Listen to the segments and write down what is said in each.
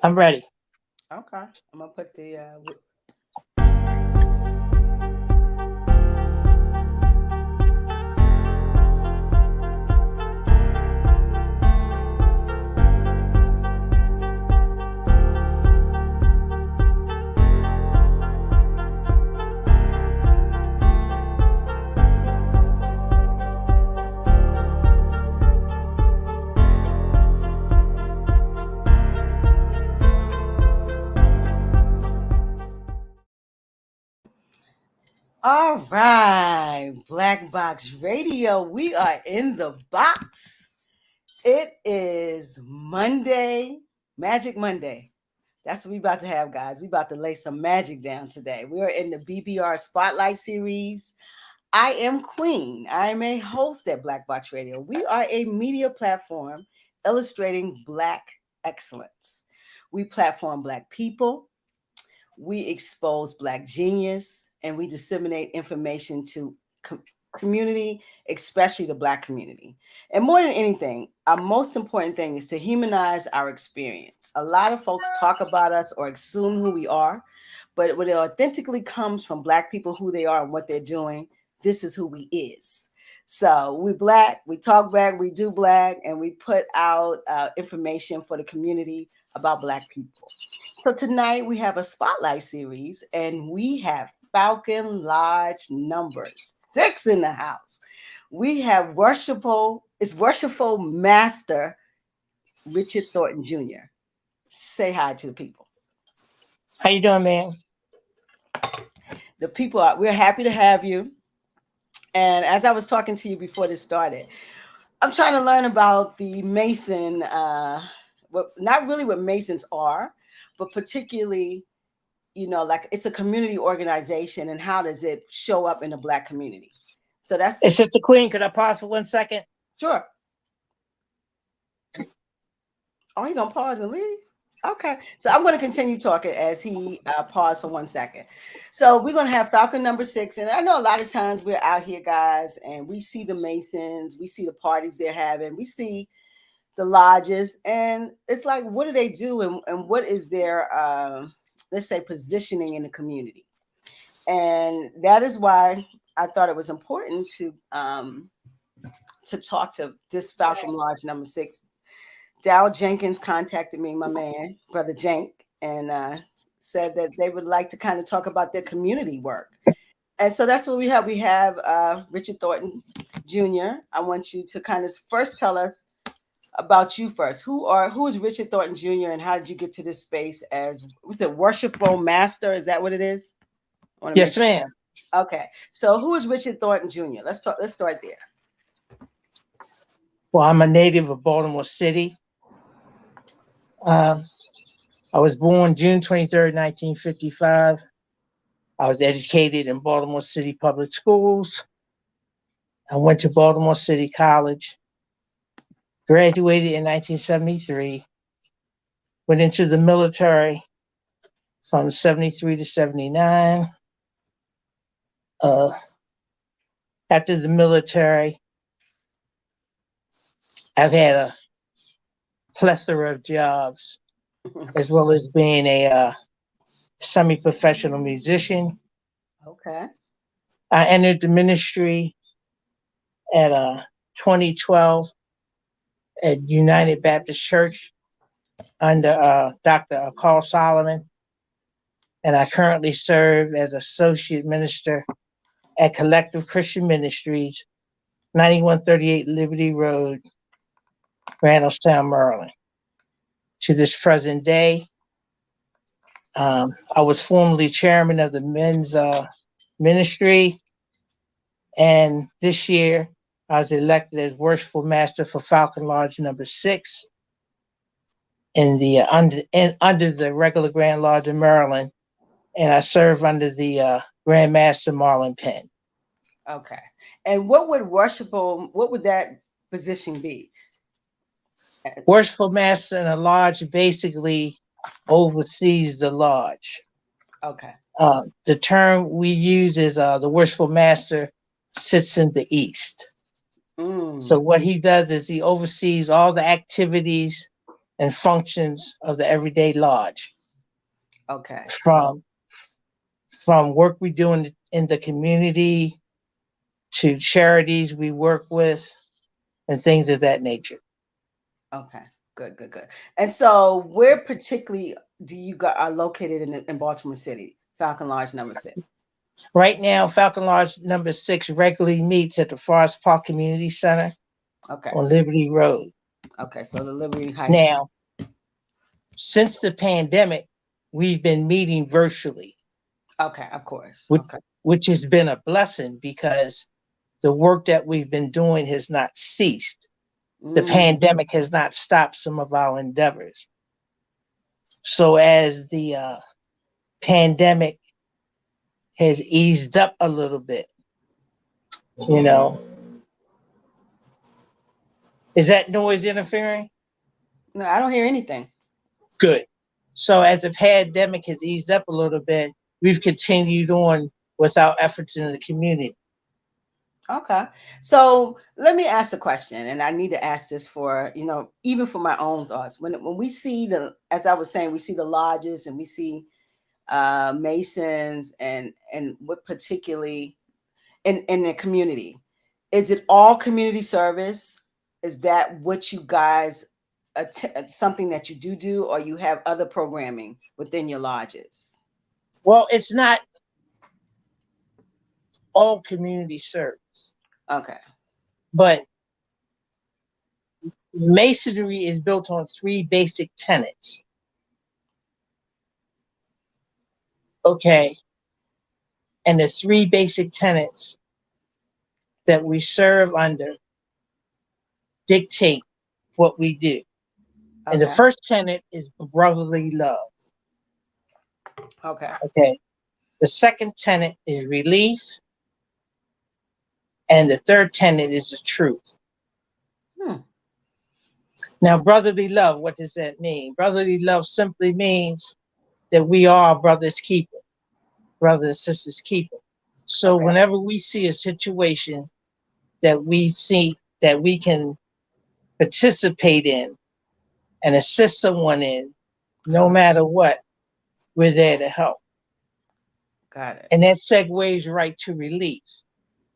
I'm ready. Okay. I'm gonna put the All right, Black Box Radio. We are in the box. It is Monday, Magic Monday. That's what we about to have, guys. We about to lay some magic down today. We are in the bbR SpotLight series. I am Queen. I am a host at Black Box Radio. We are a media platform illustrating Black excellence. We platform Black people. We expose Black genius, and we disseminate information to community, especially the Black community. And more than anything, our most important thing is to humanize our experience. A lot of folks talk about us or assume who we are, but when it authentically comes from Black people, who they are and what they're doing, this is who we is. So we Black, we talk Black, we do Black, and we put out information for the community about Black people. So tonight we have a SpotLight series, and we have Falcon Lodge #6 in the house. We have Worshipful Master Richard Thornton Jr. Say hi to the people. How you doing, man? The people we're happy to have you. And as I was talking to you before this started, I'm trying to learn about the Mason, not really what Masons are, but particularly, like it's a community organization, and how does it show up in the Black community? So that's it's Sister Queen. Could I pause for 1 second? Sure. Oh, you gonna pause and leave? Okay, so I'm going to continue talking as he paused for 1 second. So we're going to have Falcon #6, and I know a lot of times we're out here, guys, and we see the Masons, we see the parties they're having, we see the lodges, and it's like, what do they do, and what is their let's say positioning in the community? And that is why I thought it was important to talk to this Falcon Lodge #6. Dow Jenkins contacted me, my man, Brother Jank, and said that they would like to kind of talk about their community work. And so that's what we have. We have Richard Thornton Jr. I want you to kind of first tell us about you first. Who is Richard Thornton Jr. and how did you get to this space as, what's it, Worshipful Master? Is that what it is? Yes, ma'am. Okay. So who is Richard Thornton Jr.? Let's start there. Well, I'm a native of Baltimore City. I was born June 23rd, 1955. I was educated in Baltimore City public schools. I went to Baltimore City College, graduated in 1973, went into the military from 73 to 79. After the military, I've had a plethora of jobs, as well as being a semi-professional musician. Okay. I entered the ministry at 2012 at United Baptist Church under Dr. Carl Solomon, and I currently serve as associate minister at Collective Christian Ministries, 9138 Liberty Road, Randallstown, Maryland. To this present day, I was formerly chairman of the men's ministry, and this year I was elected as Worshipful Master for Falcon Lodge #6 in the under the regular Grand Lodge of Maryland, and I serve under the Grand Master Marlon Penn. Okay, and what would that position be? Worshipful Master in a lodge basically oversees the lodge. Okay. The term we use is the Worshipful Master sits in the east. So what he does is he oversees all the activities and functions of the everyday lodge. Okay. From work we do in the community to charities we work with and things of that nature. Okay. Good. And so where particularly do you are located in Baltimore City? Falcon Lodge number 6. Right now, Falcon Lodge number 6 regularly meets at the Forest Park Community Center on Liberty Road. Okay, so the Liberty Heights. Now, since the pandemic, we've been meeting virtually. Okay, of course. Which has been a blessing because the work that we've been doing has not ceased. The pandemic has not stopped some of our endeavors. So as the pandemic has eased up a little bit, you know. Is that noise interfering? No, I don't hear anything. Good. So as the pandemic has eased up a little bit, we've continued on with our efforts in the community. Okay. So let me ask a question, and I need to ask this for, even for my own thoughts. When we see as I was saying, we see the lodges and we see Masons and what particularly in the community, is it all community service? Is that what you guys, something that you do, or you have other programming within your lodges? Well, it's not all community service. Okay. But Masonry is built on 3 basic tenets. Okay. And the 3 basic tenets that we serve under dictate what we do. Okay. And the first tenet is brotherly love. Okay. Okay. The second tenet is relief. And the third tenet is the truth. Now, brotherly love, what does that mean? Brotherly love simply means that we are our brother's keeper, brothers and sisters keeper. So whenever we see a situation that we see that we can participate in and assist someone in, no matter what, we're there to help. Got it. And that segues right to relief.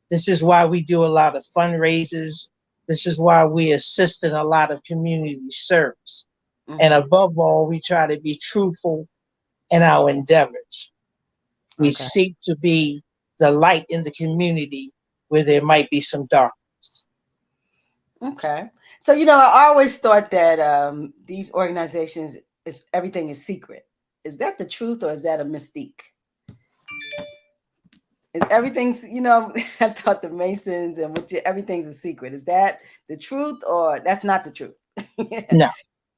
This is why we do a lot of fundraisers. This is why we assist in a lot of community service. And above all, we try to be truthful in our endeavors. We seek to be the light in the community where there might be some darkness. Okay. So, I always thought that these organizations, everything is secret. Is that the truth, or is that a mystique? Is everything's, I thought the Masons and everything's a secret. Is that the truth, or that's not the truth? No.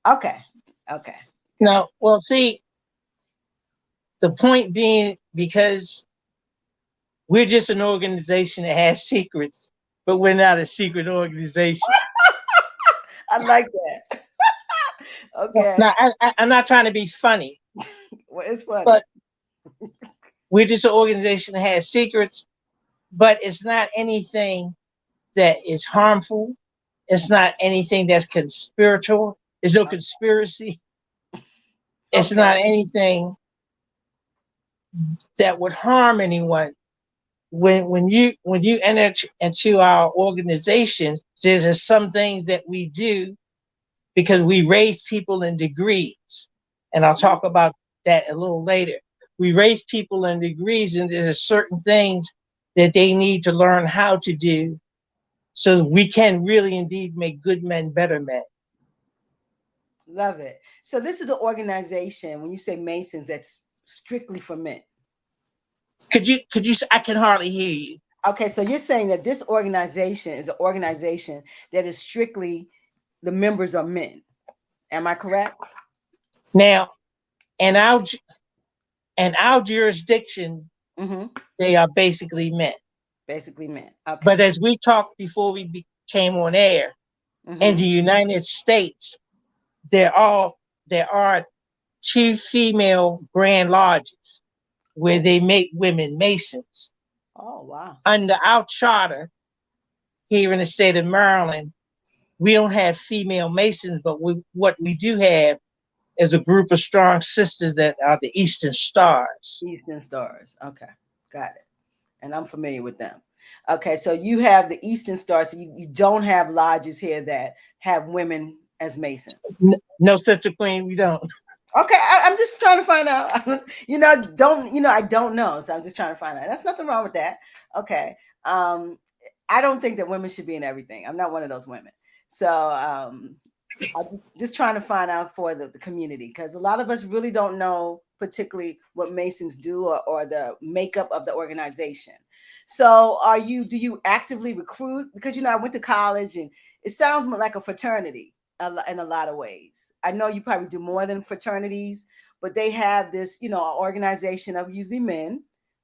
Okay. No. Well, see, the point being, because we're just an organization that has secrets, but we're not a secret organization. I like that. Okay. Now, I'm not trying to be funny. Well, it's funny. But we're just an organization that has secrets, but it's not anything that is harmful. It's not anything that's conspiratorial. There's no conspiracy. It's not anything that would harm anyone. When you enter into our organization, there's some things that we do because we raise people in degrees. And I'll talk about that a little later. We raise people in degrees, and there's certain things that they need to learn how to do so we can really indeed make good men better men. Love it. So this is an organization, when you say Masons, that's strictly for men. Could you, I can hardly hear you. Okay, so you're saying that this organization is an organization that is strictly, the members are men. Am I correct? Now, in our jurisdiction, they are basically men. Basically men. Okay. But as we talked before we came on air, in the United States, there are 2 female grand lodges where they make women Masons. Oh, wow. Under our charter here in the state of Maryland, we don't have female Masons, but what we do have is a group of strong sisters that are the Eastern Stars. Eastern Stars. Okay, got it. And I'm familiar with them. Okay, so you have the Eastern Stars. So you don't have lodges here that have women as Masons. No, Sister Queen, we don't. Okay, I'm just trying to find out. I don't know. So I'm just trying to find out. There's nothing wrong with that. Okay. I don't think that women should be in everything. I'm not one of those women. So I'm just trying to find out for the community, because a lot of us really don't know particularly what Masons do or the makeup of the organization. So do you actively recruit? Because, I went to college and it sounds like a fraternity in a lot of ways. I know you probably do more than fraternities, but they have this, organization of usually men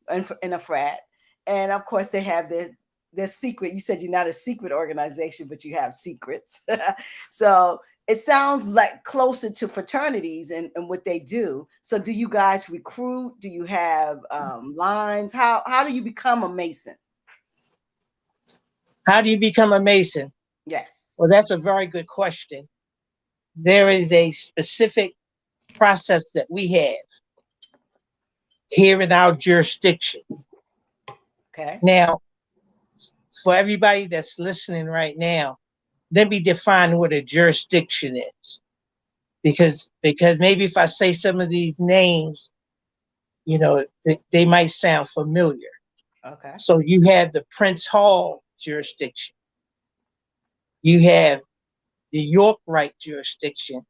in a frat. And of course they have their secret. You said you're not a secret organization, but you have secrets. So it sounds like closer to fraternities and what they do. So do you guys recruit? Do you have lines? How do you become a Mason? How do you become a Mason? Yes. Well, that's a very good question. There is a specific process that we have here in our jurisdiction. Okay. Now, for everybody that's listening right now, let me define what a jurisdiction is. Because maybe if I say some of these names, they might sound familiar. Okay. So you have the Prince Hall jurisdiction. You have the York Rite jurisdiction.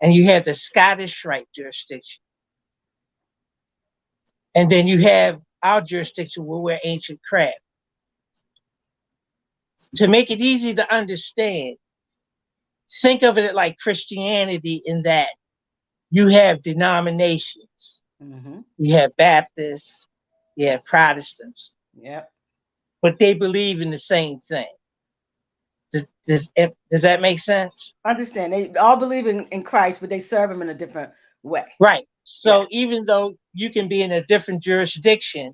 And you have the Scottish Rite jurisdiction. And then you have our jurisdiction where we're ancient craft. To make it easy to understand, think of it like Christianity in that you have denominations. Mm-hmm. You have Baptists, you have Protestants. Yep. But they believe in the same thing. Does that make sense? I understand. They all believe in Christ, but they serve him in a different way. Right. So yes. Even though you can be in a different jurisdiction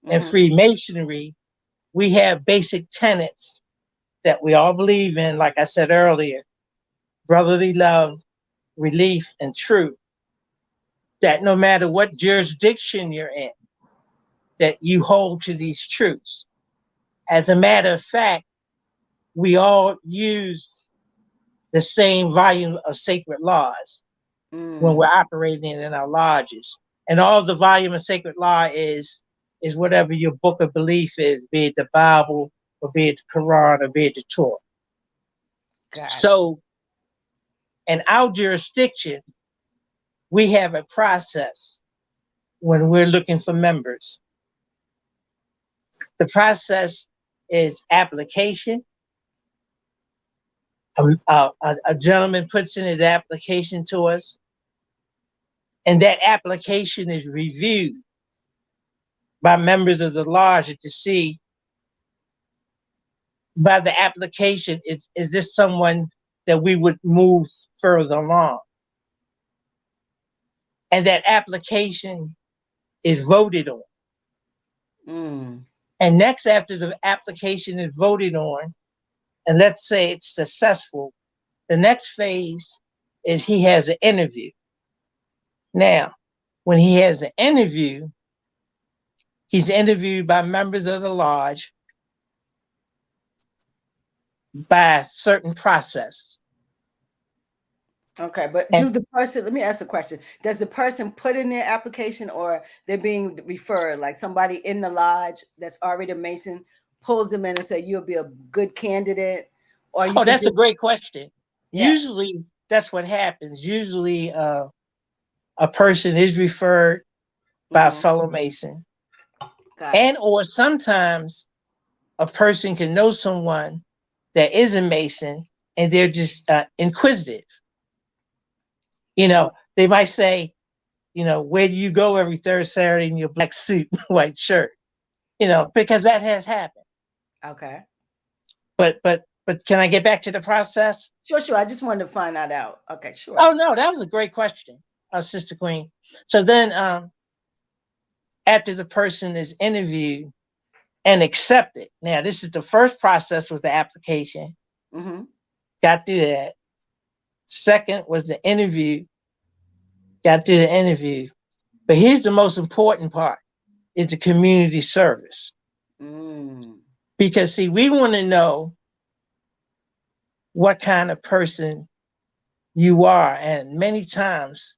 in Freemasonry, we have basic tenets that we all believe in, like I said earlier: brotherly love, relief, and truth. That no matter what jurisdiction you're in, that you hold to these truths. As a matter of fact, we all use the same volume of sacred laws when we're operating in our lodges. And all the volume of sacred law is whatever your book of belief is, be it the Bible, or be it the Quran, or be it the Torah. So in our jurisdiction, we have a process when we're looking for members. The process is application. A gentleman puts in his application to us, and that application is reviewed by members of the lodge to see by the application, is this someone that we would move further along? And that application is voted on. And next, after the application is voted on, and let's say it's successful, the next phase is he has an interview. Now, when he has an interview, he's interviewed by members of the lodge by a certain process. Okay, but let me ask a question. Does the person put in their application, or they're being referred, like somebody in the lodge that's already a Mason pulls them in and say, you'll be a good candidate? Or that's a great question. Yeah. Usually that's what happens. Usually a person is referred by a fellow Mason. Or sometimes a person can know someone that is a Mason and they're just inquisitive. They might say, where do you go every third Saturday in your black suit, white shirt? Because that has happened. Okay. But can I get back to the process? Sure. I just wanted to find that out. Okay, sure. Oh, no, that was a great question, Sister Queen. So then after the person is interviewed and accepted, now this is the first process with the application. got through that. Second was the interview, got through the interview. But here's the most important part, is the community service. Because see, we want to know what kind of person you are. And many times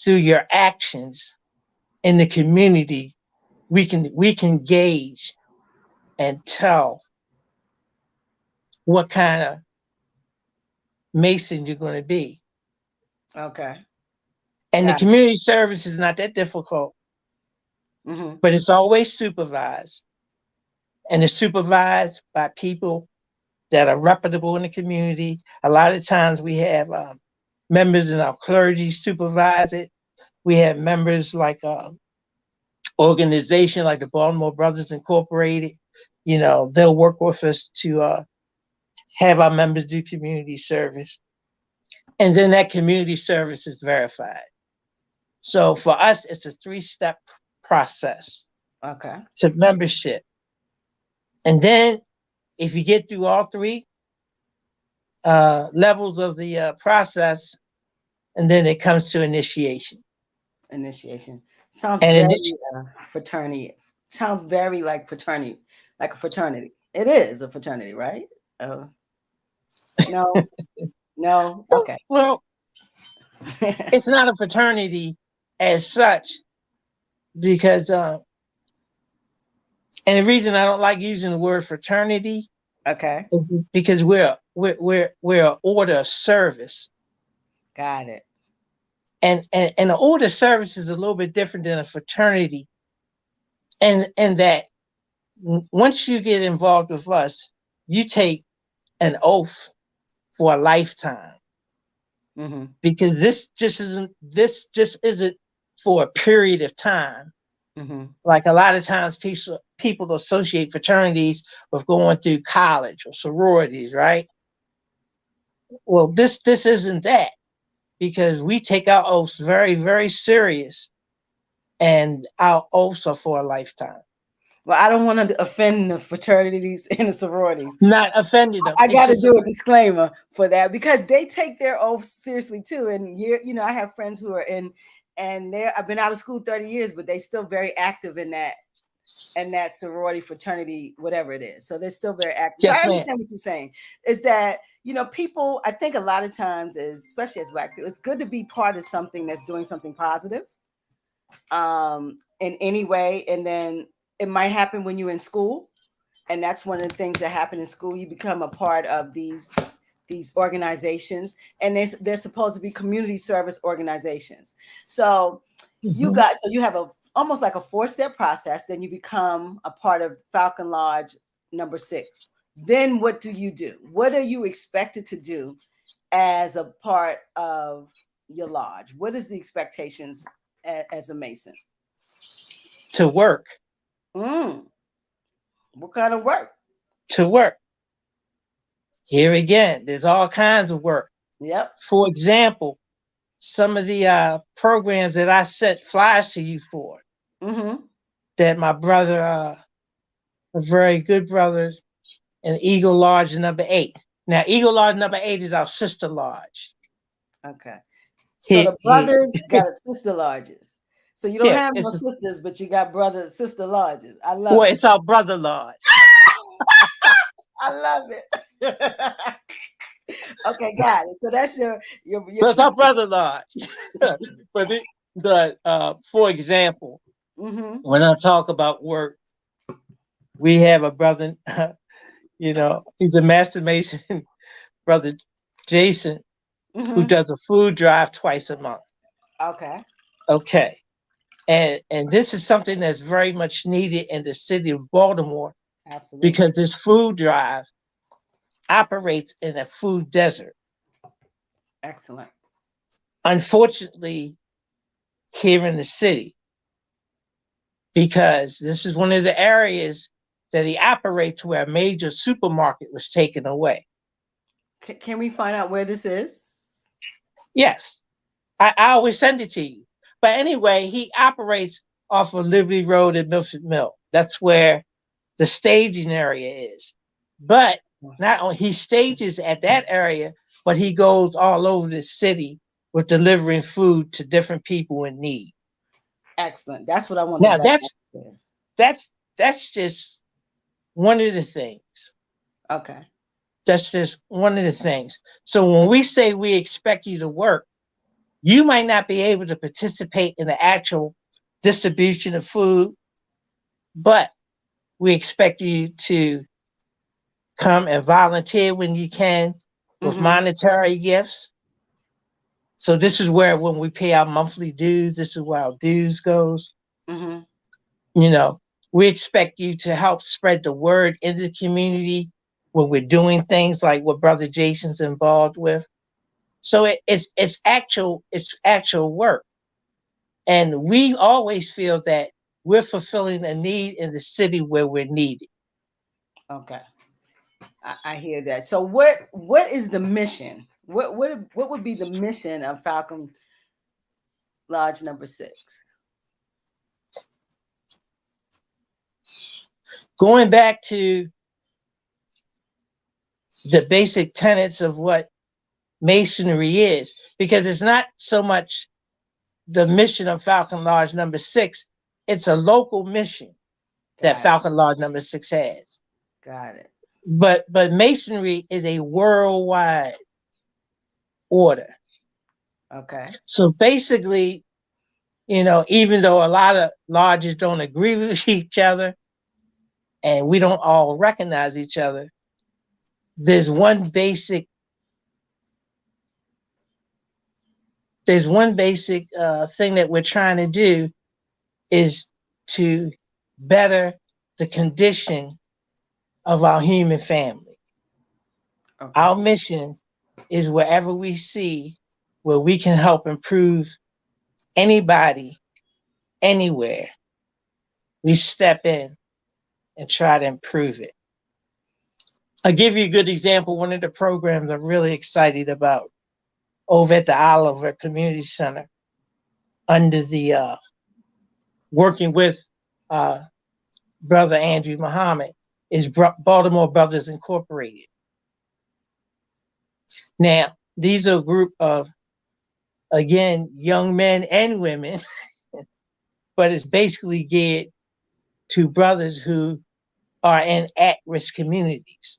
through your actions in the community, we can gauge and tell what kind of Mason you're going to be. Okay. And the community service is not that difficult, but it's always supervised. And it's supervised by people that are reputable in the community. A lot of times we have members in our clergy supervise it. We have members like organization like the Baltimore Brothers Incorporated. You know, they'll work with us to have our members do community service. And then that community service is verified. So for us, it's a 3-step process. Okay. To membership. And then if you get through all 3 levels of the process, and then it comes to initiation. Initiation. Sounds very fraternity. Sounds very like fraternity, like a fraternity. It is a fraternity, right? No. No. Okay. Well, it's not a fraternity as such, because and the reason I don't like using the word fraternity, okay, is because we're an order of service. Got it. And an order of service is a little bit different than a fraternity, and that once you get involved with us, you take an oath for a lifetime. Because this just isn't for a period of time. Like a lot of times people associate fraternities with going through college or sororities, right? Well, this isn't that, because we take our oaths very, very serious, and our oaths are for a lifetime. Well, I don't want to offend the fraternities and the sororities. Not offending them. I got to do a disclaimer for that, because they take their oaths seriously too. And you know, I have friends who are in, and I've been out of school 30 years, but they still very active in that sorority, fraternity, whatever it is. So they're still very active. Yes, I understand what you're saying. Is that, you know, people, I think a lot of times, especially as Black people, it's good to be part of something that's doing something positive in any way. And then it might happen when you're in school. And that's one of the things that happen in school. You become a part of these organizations, and they're supposed to be community service organizations. So you have almost like a 4-step process. Then you become a part of Falcon Lodge number 6. Then what do you do? What are you expected to do as a part of your lodge? What is the expectations as a Mason? To work. What kind of work? To work. Here again, there's all kinds of work. Yep. For example, some of the programs that I sent flyers to you for, that my brother, a very good brother, in Eagle Lodge number 8. Now, Eagle Lodge number 8 is our sister lodge. Okay. So the brothers got sister lodges. So you don't have no sisters, but you got sister lodges. I love it. Well, it's our brother lodge. I love it. Okay, got it. So that's your so it's our brother lodge. But for example, when I talk about work, we have a brother, you know, he's a master mason, brother Jason, who does a food drive twice a month. Okay. And this is something that's very much needed in the city of Baltimore. Absolutely. Because this food drive operates in a food desert. Excellent. Unfortunately, here in the city, because this is one of the areas that he operates where a major supermarket was taken away. Can we find out where this is? Yes. I always send it to you. But anyway, he operates off of Liberty Road at Milford Mill. That's where the staging area is. But not only he stages at that area, but he goes all over the city with delivering food to different people in need. Excellent. That's what I want Now to that's just one of the things. Okay. That's just one of the things. So when we say we expect you to work, you might not be able to participate in the actual distribution of food, but we expect you to come and volunteer when you can with monetary gifts. So this is where when we pay our monthly dues, this is where our dues goes. You know, we expect you to help spread the word in the community when we're doing things like what Brother Jason's involved with. So it's actual work. And we always feel that we're fulfilling a need in the city where we're needed. Okay. I hear that. So what is the mission? What would be the mission of Falcon Lodge number 6? Going back to the basic tenets of what Masonry is, because it's not so much the mission of Falcon Lodge number 6, it's a local mission that Falcon Lodge number 6 has. Got it. But Masonry is a worldwide order. Okay. So basically, you know, even though a lot of lodges don't agree with each other and we don't all recognize each other, there's one basic thing that we're trying to do is to better the condition of our human family. Okay. Our mission is wherever we see where we can help improve anybody, anywhere, we step in and try to improve it. I'll give you a good example. One of the programs I'm really excited about over at the Oliver Community Center under the working with Brother Andrew Muhammad is Baltimore Brothers Incorporated. Now, these are a group of, again, young men and women, but it's basically geared to brothers who are in at-risk communities.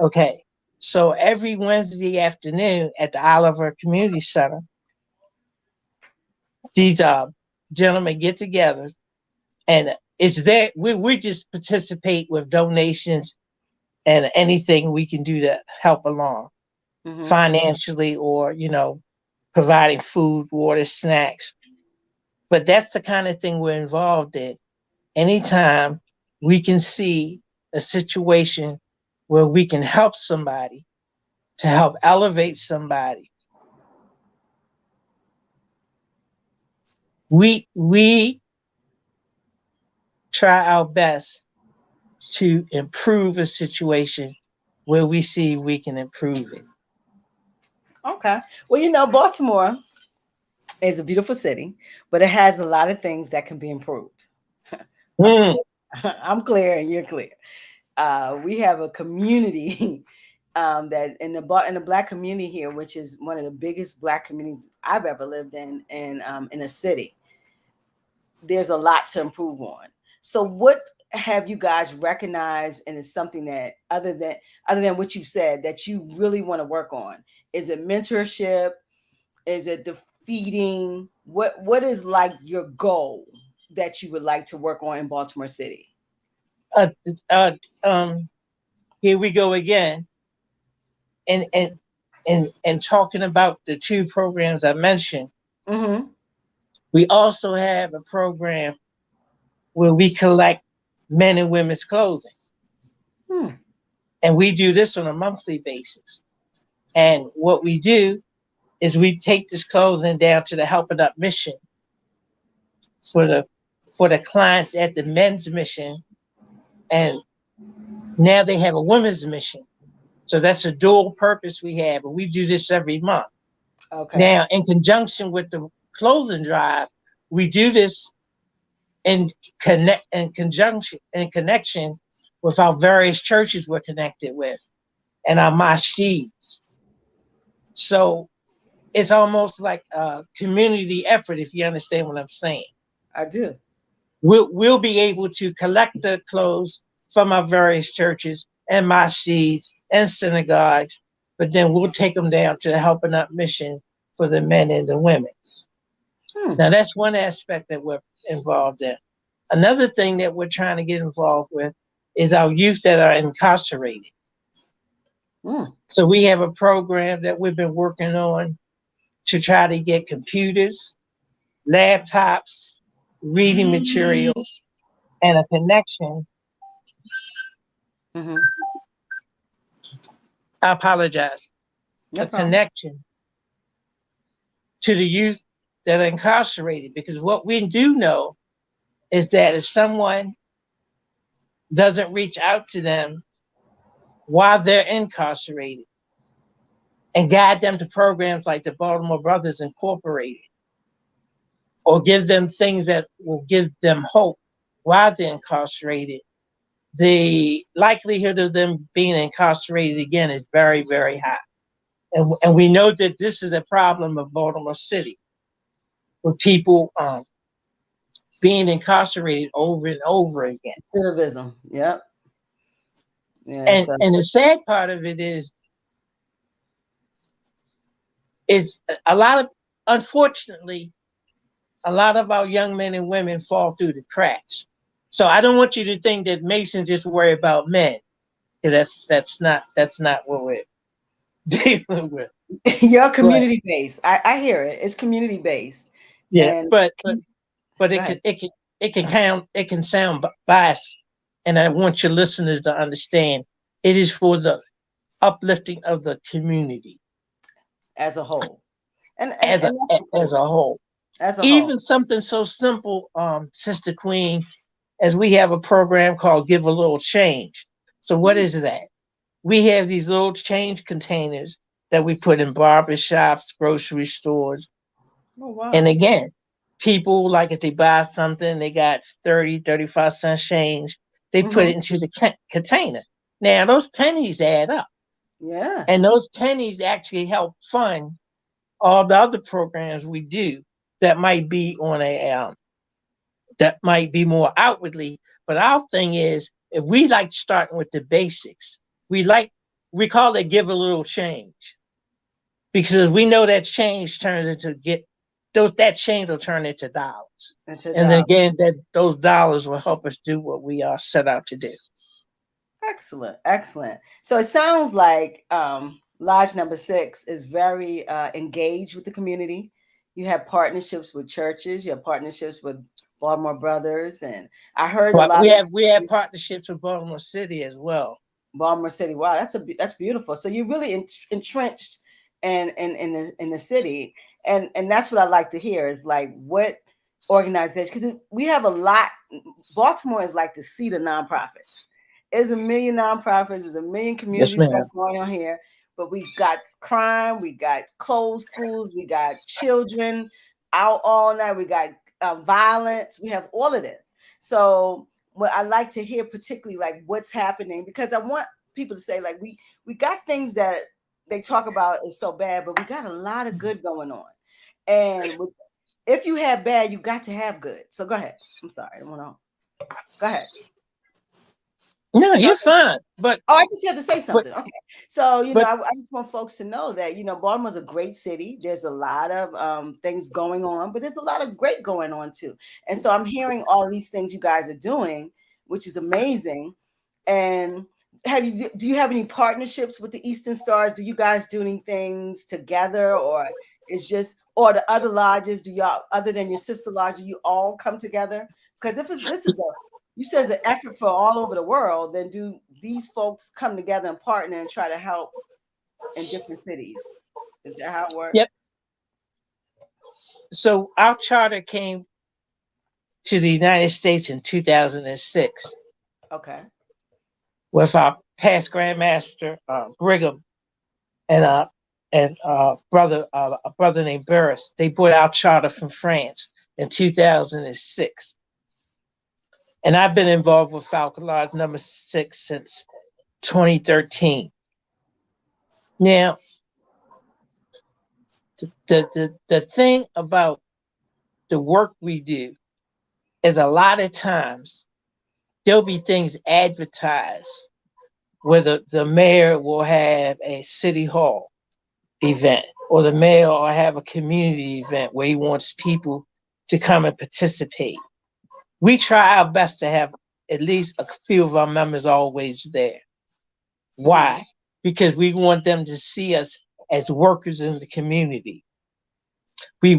Okay. So every Wednesday afternoon at the Oliver Community Center, these gentlemen get together, and it's there. We just participate with donations and anything we can do to help along financially, or, you know, providing food, water, snacks. But that's the kind of thing we're involved in. Anytime we can see a situation where we can help somebody, to help elevate somebody, we try our best to improve a situation where we see we can improve it. Okay. Well, you know, Baltimore is a beautiful city, but it has a lot of things that can be improved. I'm clear and you're clear. We have a community that in the Black community here, which is one of the biggest Black communities I've ever lived in a city. There's a lot to improve on. So what have you guys recognized, and it's something that other than what you said that you really want to work on? Is it mentorship? Is it the feeding? What is like your goal that you would like to work on in Baltimore City? Here we go again. And talking about the two programs I mentioned, we also have a program where we collect men and women's clothing. And we do this on a monthly basis. And what we do is we take this clothing down to the Help It Up mission for the clients at the men's mission. And now they have a women's mission. So that's a dual purpose we have. And we do this every month. Okay. Now, in conjunction with the clothing drive, we do this in connection with our various churches we're connected with and our masjids. So it's almost like a community effort, if you understand what I'm saying. I do. We'll be able to collect the clothes from our various churches and masjids and synagogues, but then we'll take them down to the Helping Up mission for the men and the women. Now, that's one aspect that we're involved in. Another thing that we're trying to get involved with is our youth that are incarcerated. So we have a program that we've been working on to try to get computers, laptops, reading materials, and a connection. I apologize. No a problem. connection to the youth that are incarcerated, because what we do know is that if someone doesn't reach out to them while they're incarcerated and guide them to programs like the Baltimore Brothers Incorporated, or give them things that will give them hope while they're incarcerated, the likelihood of them being incarcerated again is very, very high. And we know that this is a problem of Baltimore City, with people being incarcerated over and over again. Recidivism, yep. Yeah, and the sad part of it is a lot of, unfortunately, a lot of our young men and women fall through the cracks. So I don't want you to think that Mason just worry about men. That's not what we're dealing with. You're community based. I hear it. It's community based. Yeah, and but it can sound biased, and I want your listeners to understand it is for the uplifting of the community as a whole, and as a whole. As a Even whole. something so simple, Sister Queen, as we have a program called Give a Little Change. So what is that? We have these little change containers that we put in barbershops, grocery stores. Oh, wow. And again, people, like if they buy something, they got 30, 35 cents change, they put it into the container. Now, those pennies add up. Yeah. And those pennies actually help fund all the other programs we do that might be on that might be more outwardly. But our thing is, if we like starting with the basics, we call it give a little change, because we know that change turns into that change will turn into dollars. And then again, those dollars will help us do what we are set out to do. Excellent. Excellent. So it sounds like Lodge number 6 is very engaged with the community. You have partnerships with churches, you have partnerships with Baltimore Brothers, and I heard we have partnerships with Baltimore City as well. Baltimore City. Wow, that's beautiful. So you're really entrenched in the city, and that's what I like to hear is like what organization, because we have a lot. Baltimore is like the seat of nonprofits. There's a million nonprofits, there's a million community stuff going on here, but we got crime, we got closed schools, we got children out all night, we got violence, we have all of this. So what I like to hear particularly like what's happening, because I want people to say like we got things that they talk about is so bad, but we got a lot of good going on. And if you have bad, you got to have good. So go ahead. I'm sorry, I don't want to. Go ahead. No, you're fine. But I think you have to say something. Okay. So, I just want folks to know that, Baltimore's a great city. There's a lot of things going on, but there's a lot of great going on too. And so I'm hearing all these things you guys are doing, which is amazing. And do you have any partnerships with the Eastern Stars? Do you guys do any things together, or or the other lodges, do y'all, other than your sister lodge, do you all come together? Because if you said it's an effort for all over the world, then do these folks come together and partner and try to help in different cities? Is that how it works? Yep. So our charter came to the United States in 2006. Okay. With our past Grandmaster Brigham and a brother named Burris. They brought our charter from France in 2006. And I've been involved with Falcon Lodge number 6 since 2013. Now, The thing about the work we do is a lot of times there'll be things advertised where the mayor will have a city hall event, or the mayor will have a community event where he wants people to come and participate. We try our best to have at least a few of our members always there. Why? Because we want them to see us as workers in the community. We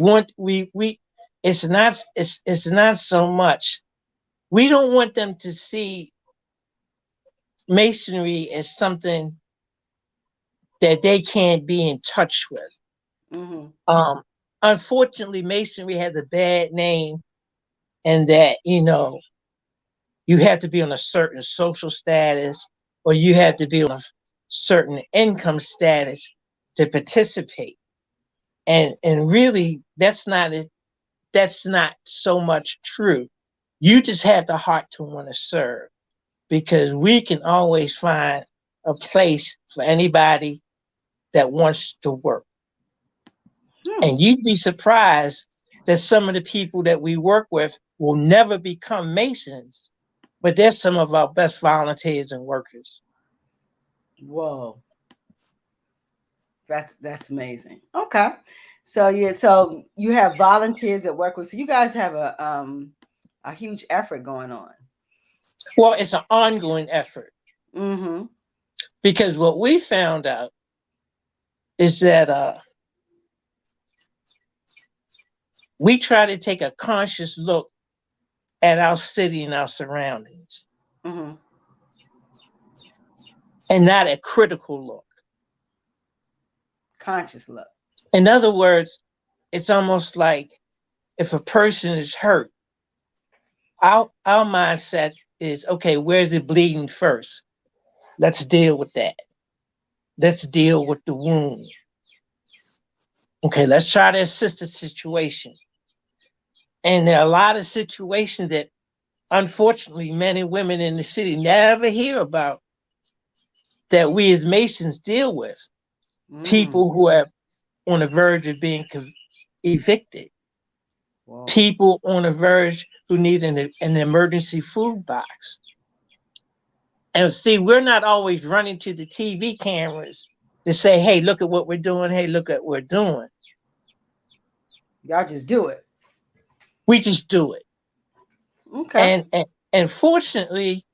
it's not so much, we don't want them to see masonry as something that they can't be in touch with. Mm-hmm. Unfortunately, masonry has a bad name, and that, you have to be on a certain social status, or you have to be on a certain income status to participate. And really, that's not so much true. You just have the heart to want to serve, because we can always find a place for anybody that wants to work. And you'd be surprised that some of the people that we work with will never become Masons, but they're some of our best volunteers and workers. Whoa. That's amazing. Okay. So so you have volunteers that work with, so you guys have a huge effort going on. Well, it's an ongoing effort. Mm-hmm. Because what we found out is that we try to take a conscious look at our city and our surroundings, mm-hmm. and not a critical look. Conscious look. In other words, it's almost like if a person is hurt, our mindset is, okay, where's it bleeding first? Let's deal with that. Let's deal with the wound. Okay, let's try to assist the situation. And there are a lot of situations that, unfortunately, men and women in the city never hear about, that we as Masons deal with. People who are on the verge of being evicted. Wow. People on the verge who need an emergency food box. And see, we're not always running to the TV cameras to say, hey, look at what we're doing. Hey, look at what we're doing. Y'all just do it. We just do it. Okay. And fortunately,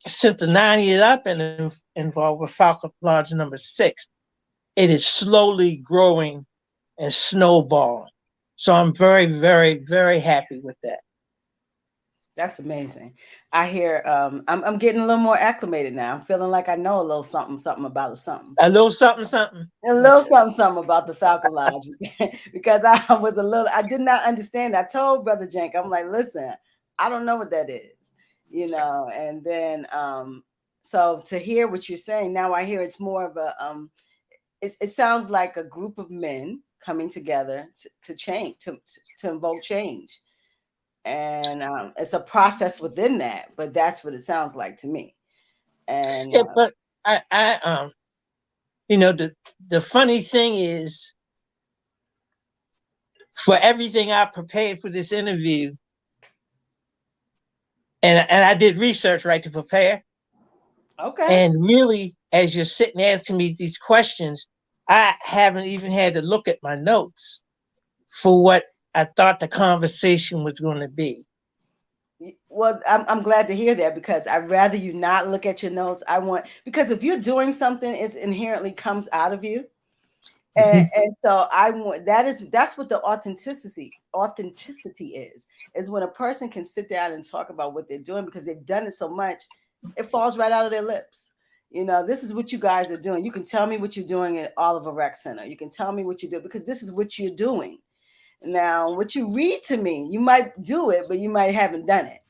since the 9 years I've been involved with Falcon Lodge No. 6, it is slowly growing and snowballing. So I'm very, very, very happy with that. That's amazing. I hear I'm getting a little more acclimated now. I'm feeling like I know a little something about something. A little something. A little something about the Falcon Lodge. Because I did not understand. I told Brother Jenk, I'm like, listen, I don't know what that is. And then so to hear what you're saying, now I hear it's more of a it sounds like a group of men coming together to change, to invoke change. And it's a process within that, but that's what it sounds like to me. And yeah, but I the funny thing is, for everything I prepared for this interview, and I did research to prepare. Okay. And really, as you're sitting asking me these questions, I haven't even had to look at my notes for what I thought the conversation was going to be. Well, I'm glad to hear that, because I'd rather you not look at your notes. Because if you're doing something, it inherently comes out of you. And so that's what the authenticity is when a person can sit down and talk about what they're doing, because they've done it so much, it falls right out of their lips. This is what you guys are doing. You can tell me what you're doing at Oliver Rec Center. You can tell me what you do, because this is what you're doing. Now, what you read to me, you might do it, but you might haven't done it.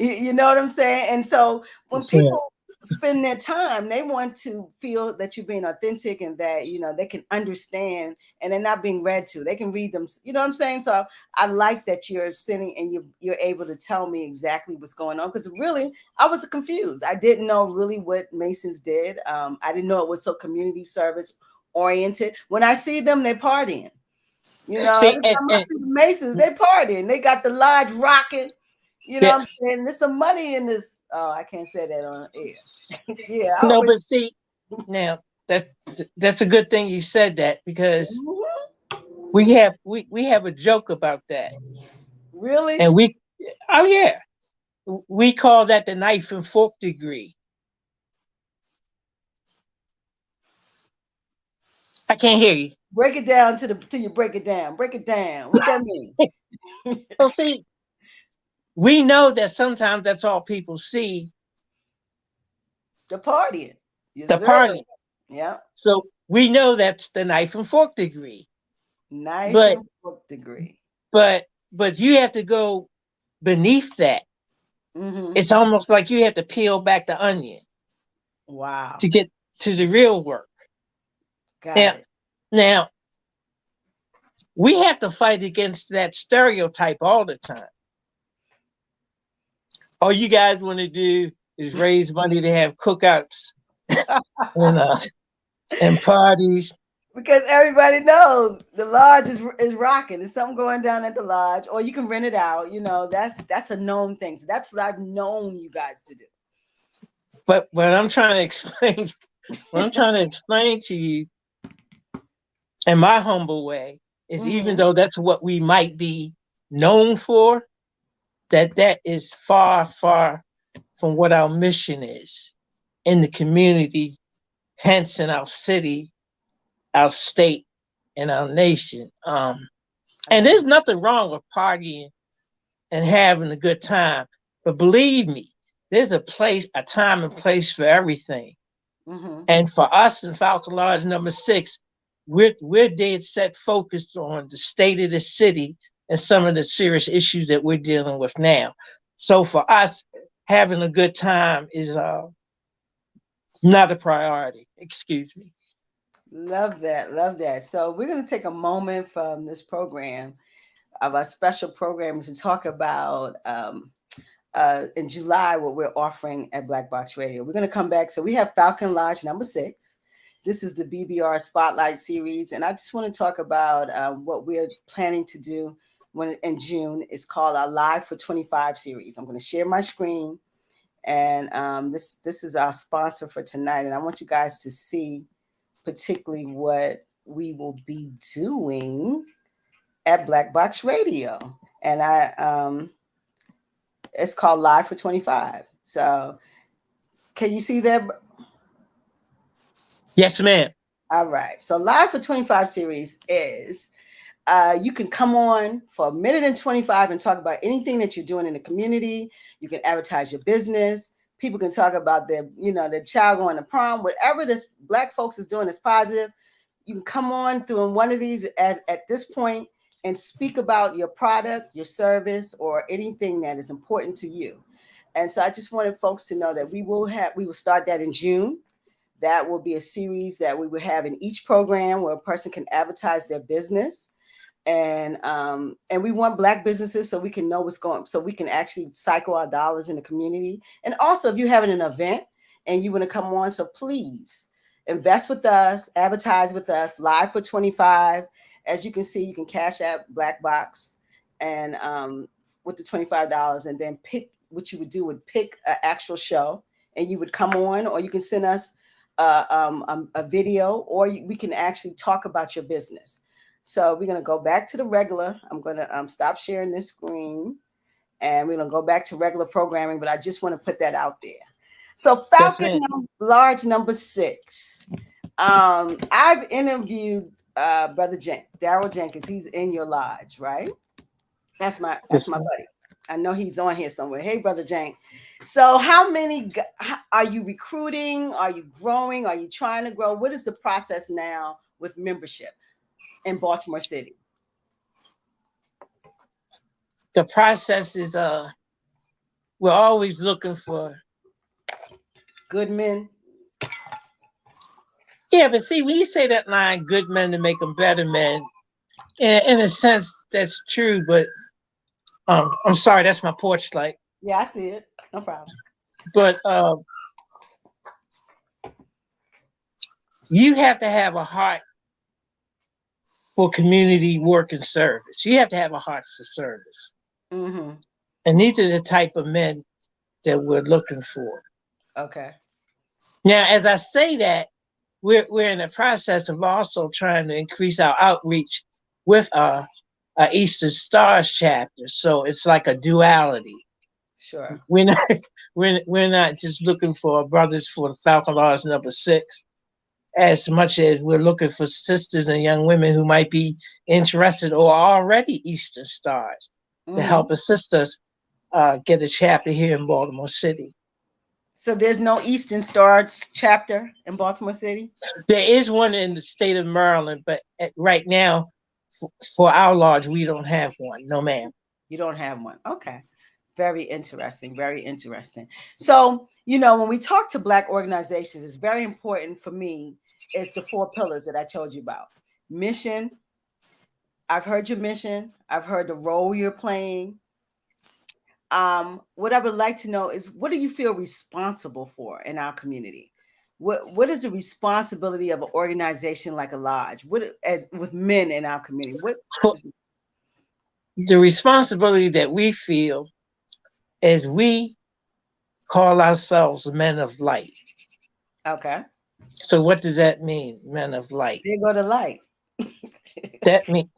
You know what I'm saying? And so when people spend their time, they want to feel that you're being authentic, and that, they can understand, and they're not being read to. They can read them. You know what I'm saying? So I like that you're sitting and you're able to tell me exactly what's going on, because really I was confused. I didn't know really what Masons did. I didn't know it was so community service oriented. When I see them, they're partying. You know, See, every time I see the Masons, they partying. They got the lodge rocking. You know what I'm saying? There's some money in this. Oh, I can't say that on air. Yeah. No, but see, now that's a good thing you said that, because we have a joke about that. Really? And we call that the knife and fork degree. I can't hear you. Break it down till you break it down. Break it down. What that mean? So see, we know that sometimes that's all people see. The partying. Yes, the party. Yeah. So we know that's the knife and fork degree. Knife and fork degree. But you have to go beneath that. It's almost like you have to peel back the onion. Wow. To get to the real work. Now, we have to fight against that stereotype all the time. All you guys want to do is raise money to have cookouts and parties. Because everybody knows the lodge is rocking. There's something going down at the lodge, or you can rent it out. You know, that's a known thing. So that's what I've known you guys to do. But what I'm trying to explain, to you, in my humble way, is even though that's what we might be known for, that is far, far from what our mission is in the community, hence in our city, our state, and our nation. And there's nothing wrong with partying and having a good time, but believe me, there's a time and place for everything. And for us in Falcon Lodge No. 6, we're dead set focused on the state of the city and some of the serious issues that we're dealing with now. So for us, having a good time is not a priority. Excuse me. Love that. Love that. So we're going to take a moment from this program, of our special programs, to talk about in July what we're offering at Black Box Radio. We're going to come back. So we have Falcon Lodge No. 6. This is the bbR SpotLight series. And I just want to talk about what we're planning to do in June. It's called our Live for 25 series. I'm going to share my screen. And this is our sponsor for tonight. And I want you guys to see particularly what we will be doing at Black Box Radio. And it's called Live for 25. So can you see that? Yes, ma'am. All right. So Live for 25 series is you can come on for 1:25 and talk about anything that you're doing in the community. You can advertise your business. People can talk about their child going to prom, whatever this Black folks is doing is positive. You can come on through one of these at this point and speak about your product, your service, or anything that is important to you. And so I just wanted folks to know that we will start that in June. That will be a series that we will have in each program where a person can advertise their business. And we want Black businesses so we can know what's going, so we can actually cycle our dollars in the community. And also, if you're having an event and you want to come on, so please invest with us, advertise with us, Live for 25. As you can see, you can cash out Black Box and with the $25, and then pick what you would do would pick an actual show, and you would come on, or you can send us a video, or we can actually talk about your business. So we're going to go back to the regular. I'm going to stop sharing this screen, and we're going to go back to regular programming, but I just want to put that out there. So Falcon Lodge No. 6. I've interviewed Brother Daryl Jenkins. He's in your lodge, right? That's my buddy. I know he's on here somewhere. Hey, Brother Jank. So how many are you recruiting? Are you growing? Are you trying to grow? What is the process now with membership in Baltimore City? The process is we're always looking for good men. Yeah, but see, when you say that line, good men to make them better men, in a sense, that's true, but I'm sorry, that's my porch light. Yeah, I see it. No problem. But you have to have a heart for community work and service. You have to have a heart for service. Mm-hmm. And these are the type of men that we're looking for. Okay. Now, as I say that, we're in the process of also trying to increase our outreach with a Eastern Stars chapter. So it's like a duality. Sure. We're not we're not just looking for brothers for the Falcon Lodge #6, as much as we're looking for sisters and young women who might be interested or already Eastern Stars to help assist us get a chapter here in Baltimore City. So there's no Eastern Star chapter in Baltimore City? There is one in the state of Maryland, but right now, for our lodge, we don't have one. No, ma'am. You don't have one. Okay. Very interesting. Very interesting. So, you know, when we talk to Black organizations, it's very important for me. It's the 4 pillars that I told you about. Mission. I've heard your mission. I've heard the role you're playing. What I would like to know is, what do you feel responsible for in our community? What is the responsibility of an organization like a lodge? What, as with men in our community? What the responsibility that we feel is we call ourselves men of light. Okay. So what does that mean, men of light? They go to light. That means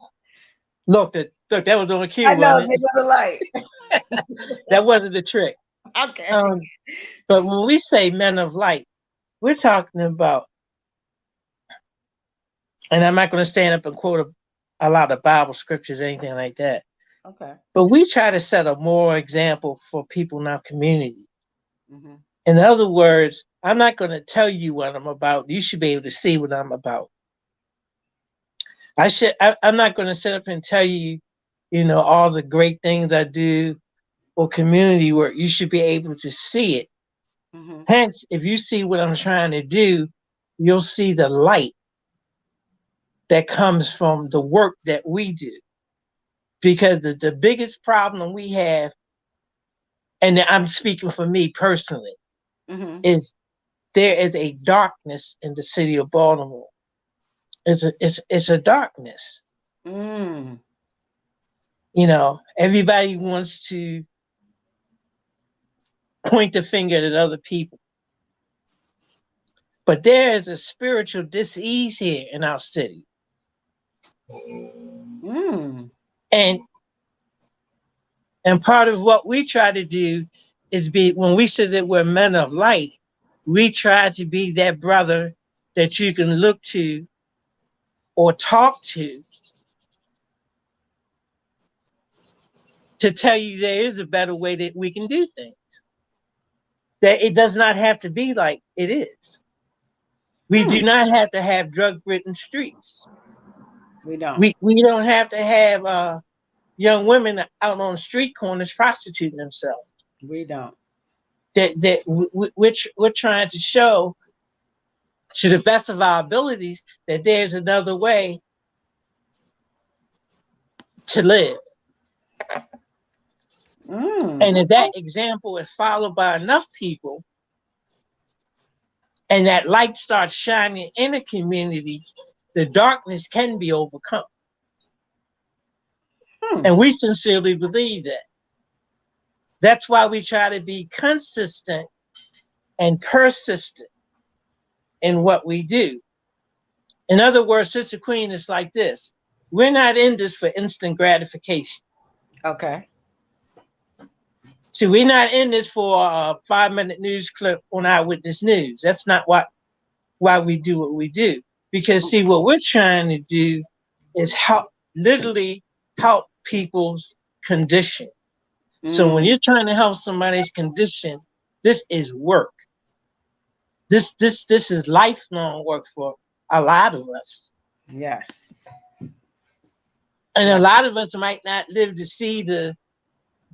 look, that was on cue. I know, wasn't they it? go to light. That wasn't the trick. Okay. But when we say men of light, we're talking about, and I'm not going to stand up and quote a lot of Bible scriptures or anything like that. Okay. But we try to set a moral example for people in our community. Mm-hmm. In other words, I'm not going to tell you what I'm about. You should be able to see what I'm about. I'm not going to sit up and tell you, you know, all the great things I do or community work. You should be able to see it. Mm-hmm. Hence, if you see what I'm trying to do, you'll see the light that comes from the work that we do. Because the biggest problem we have, and I'm speaking for me personally, Mm-hmm. is there is a darkness in the city of Baltimore. It's a darkness. Mm. You know, everybody wants to point the finger at other people. But there is a spiritual dis-ease here in our city. Mm. And part of what we try to do is when we say that we're men of light, we try to be that brother that you can look to or talk to tell you there is a better way that we can do things. That it does not have to be like it is. We do not have to have drug-ridden streets. We don't. We don't have to have young women out on street corners prostituting themselves. We don't. That we're trying to show, to the best of our abilities, that there's another way to live. And if that example is followed by enough people, and that light starts shining in a community, the darkness can be overcome. And we sincerely believe that. That's why we try to be consistent and persistent in what we do. In other words, Sister Queen, is like this. We're not in this for instant gratification. Okay. So we're not in this for a 5-minute news clip on Eyewitness News. That's not why we do what we do. Because see, what we're trying to do is literally help people's condition. So when you're trying to help somebody's condition, this is work. This is lifelong work for a lot of us. Yes. And a lot of us might not live to see the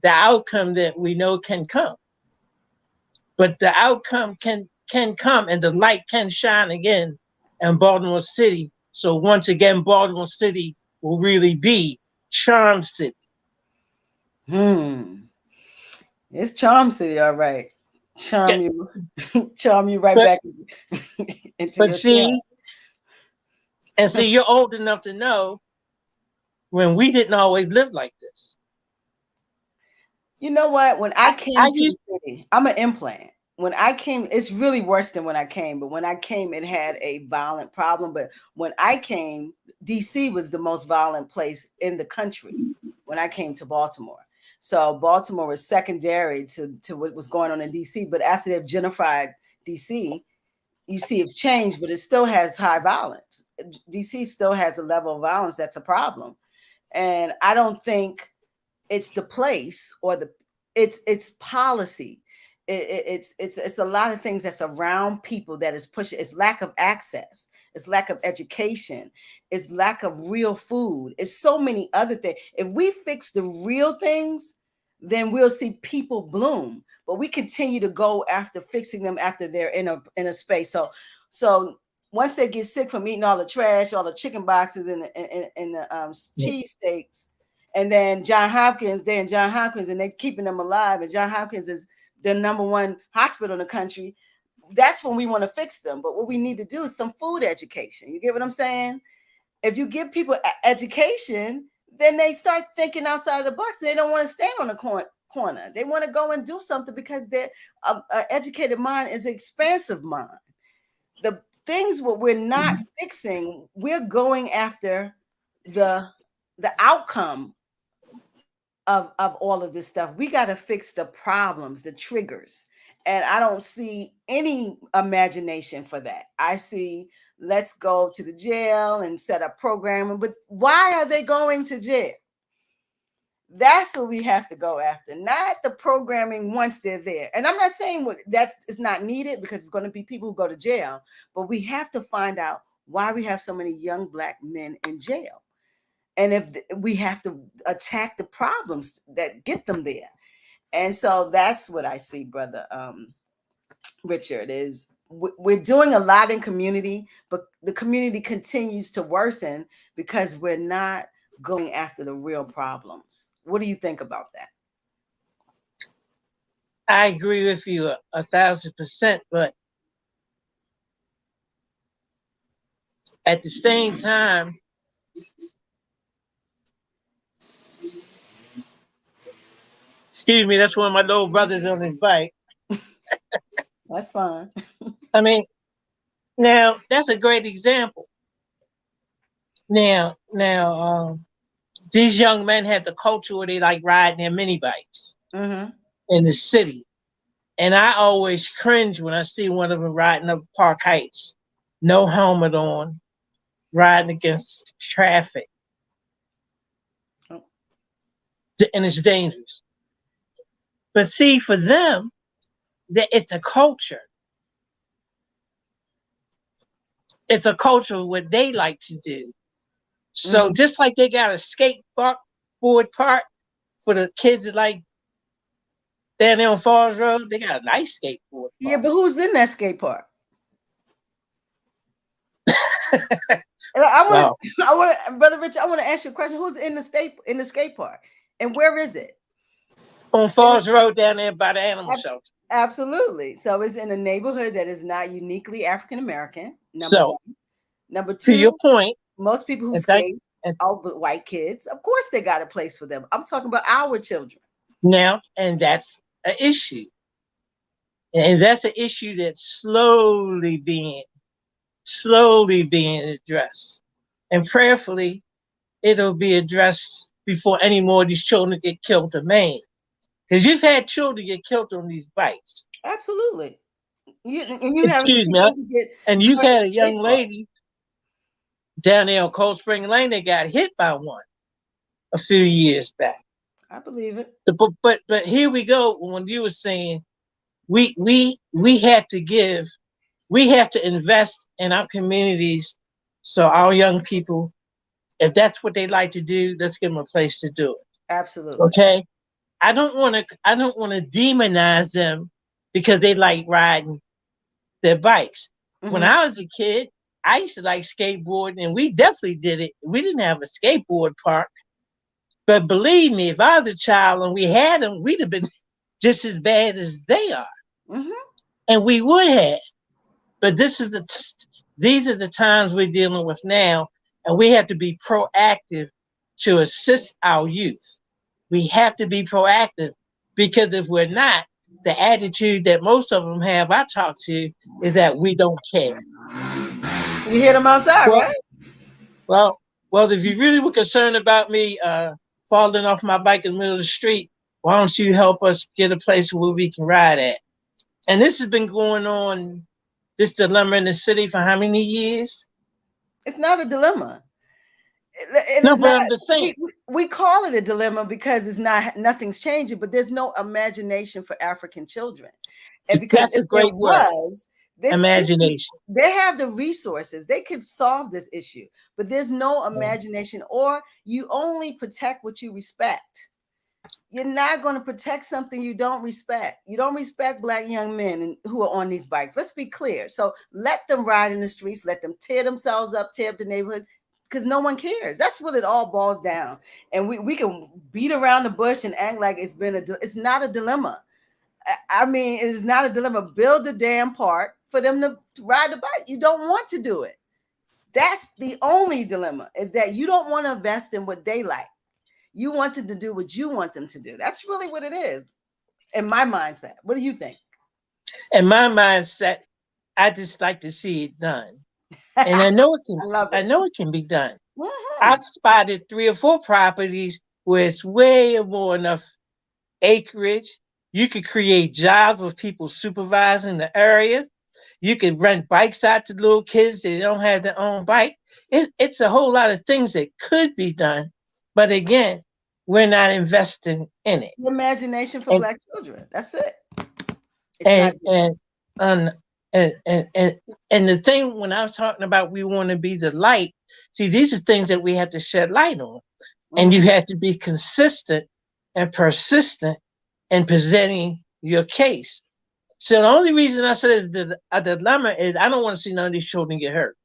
outcome that we know can come. But the outcome can come, and the light can shine again in Baltimore City. So once again, Baltimore City will really be Charm City. It's Charm City, all right. Charm you right back into but your see, shell. And so you're old enough to know when we didn't always live like this. You know what? When I came to used, the city, I'm an implant. When I came, it's really worse than when I came. But when I came, it had a violent problem. But when I came, DC was the most violent place in the country when I came to Baltimore. So Baltimore was secondary to what was going on in DC. But after they've gentrified DC, you see it's changed, but it still has high violence. DC still has a level of violence that's a problem. And I don't think it's the place or it's policy. It's a lot of things that's around people that is pushing. It's lack of access. It's lack of education. It's lack of real food. It's so many other things. If we fix the real things, then we'll see people bloom. But we continue to go after fixing them after they're in a space. So once they get sick from eating all the trash, all the chicken boxes and the cheese steaks, and then Johns Hopkins, and they're keeping them alive, and Johns Hopkins is the #1 hospital in the country. That's when we want to fix them. But what we need to do is some food education. You get what I'm saying? If you give people education, then they start thinking outside of the box. They don't want to stand on the corner. They want to go and do something because their educated mind is an expansive mind. The things what we're not fixing, we're going after the outcome of all of this stuff. We got to fix the problems, the triggers. And I don't see any imagination for that. I see, let's go to the jail and set up programming. But why are they going to jail? That's what we have to go after, not the programming once they're there. And I'm not saying it's not needed, because it's going to be people who go to jail. But we have to find out why we have so many young Black men in jail. And if we have to attack the problems that get them there. And so that's what I see, brother Richard, is we're doing a lot in community, but the community continues to worsen because we're not going after the real problems. What do you think about that? I agree with you 1,000%, but at the same time, excuse me, that's one of my little brothers on his bike. That's fine. I mean, now that's a great example. Now, these young men have the culture where they like riding their mini bikes in the city. And I always cringe when I see one of them riding up Park Heights, no helmet on, riding against traffic. Oh. And it's dangerous. But see, for them, it's a culture. It's a culture of what they like to do. So just like they got a skateboard park for the kids that like down there on Falls Road, they got a nice skateboard park. Yeah, but who's in that skate park? I want to, Brother Rich, I want to ask you a question. Who's in the skate park, and where is it? On Falls Road down there by the animal shelter. Absolutely. So it's in a neighborhood that is not uniquely African American. Number one. Number two, to your point, most people who skate are white kids. Of course, they got a place for them. I'm talking about our children. Now, and that's an issue. And that's an issue that's slowly being addressed. And prayerfully, it'll be addressed before any more of these children get killed or maimed. Because you've had children get killed on these bikes. Absolutely. Excuse me. And you've had a young lady down there on Cold Spring Lane that got hit by one a few years back. I believe it. But here we go. When you were saying we have to invest in our communities, so our young people, if that's what they like to do, let's give them a place to do it. Absolutely. Okay. I don't want to demonize them because they like riding their bikes. When I was a kid, I used to like skateboarding, and we definitely did it. We didn't have a skateboard park, but believe me, if I was a child and we had them, we'd have been just as bad as they are, and we would have. But this is these are the times we're dealing with now, and we have to be proactive to assist our youth. We have to be proactive, because if we're not, the attitude that most of them have, I talk to, is that we don't care. You hear them outside, Well, right? well, if you really were concerned about me falling off my bike in the middle of the street, why don't you help us get a place where we can ride at? And this has been going on, this dilemma in the city, for how many years? It's not a dilemma. No, but I'm just saying. We call it a dilemma because it's not, nothing's changing, but there's no imagination for African children. And because That's a great word. Imagination. They have the resources. They could solve this issue, but there's no imagination, or you only protect what you respect. You're not going to protect something you don't respect. You don't respect Black young men who are on these bikes. Let's be clear. So let them ride in the streets. Let them tear themselves up, tear up the neighborhood, because no one cares. That's what it all boils down. And we can beat around the bush and act like it's not a dilemma. I mean, it is not a dilemma. Build the damn park for them to ride the bike. You don't want to do it. That's the only dilemma, is that you don't want to invest in what they like. You wanted to do what you want them to do. That's really what it is, in my mindset. What do you think? In my mindset, I just like to see it done. And I know it can. I know it can be done. Mm-hmm. I've spotted 3 or 4 properties where it's way more enough acreage. You could create jobs with people supervising the area. You could rent bikes out to little kids that don't have their own bike. It's a whole lot of things that could be done. But again, we're not investing in it. Imagination for Black children. That's it. And the thing, when I was talking about we want to be the light, see, these are things that we have to shed light on. Mm-hmm. And you have to be consistent and persistent in presenting your case. So the only reason I said is a dilemma is I don't want to see none of these children get hurt.